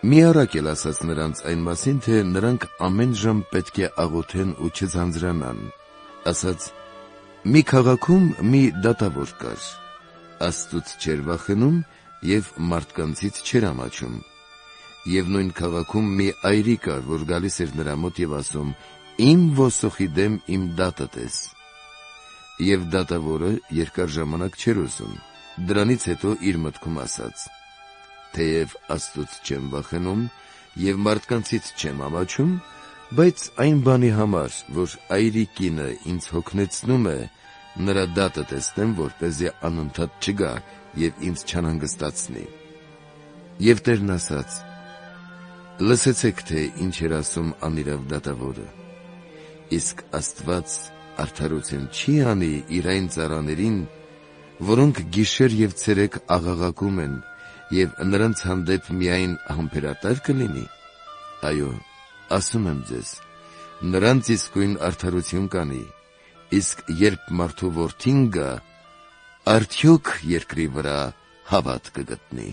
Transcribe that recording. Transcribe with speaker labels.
Speaker 1: Մի առակել ասաց նրանց այն մասին, թե նրանք ամեն ժամ պետք է աղոթեն ու չձանձրանան, ասաց. մի քաղաքում մի դատավոր կար, Աստծուց չէր վախենում և մարդկանցից չէր ամաչում, և նույն քաղաքում մի այրի կար, որ գալիս էր նրա մոտ և ասում. իմ ոսոխի դեմ իմ դատը տես, և դատավորը երկար ժամանակ չէր ուզում, դրանից հետո իր մտքում ասաց. թեև Աստծուց չեմ վախենում և մարդկանցից չեմ ամաչում, բայց այն բանի համար, որ այրի կինը ինձ հոգնեցնում է, նրա դատը տեսնեմ, որպեսզի անընդհատ չգա և ինձ չանհանգստացնի։ Եվ Տերն ասաց. լսեցեք, թե ինչ էր ասում անիրավ դատավորը, իսկ Աստված արդարություն չի անի իր այն ծառաներին, որոնք գիշեր և ցերեկ աղաղակում են, և նրանց հանդեպ միայն համբերատար կլինի։ Այո, ասում եմ ձեզ, նրանց իսկույն արդարություն կանի, իսկ երբ մարդու որդին գա, արդյոք երկրի վրա հավատ կգտնի։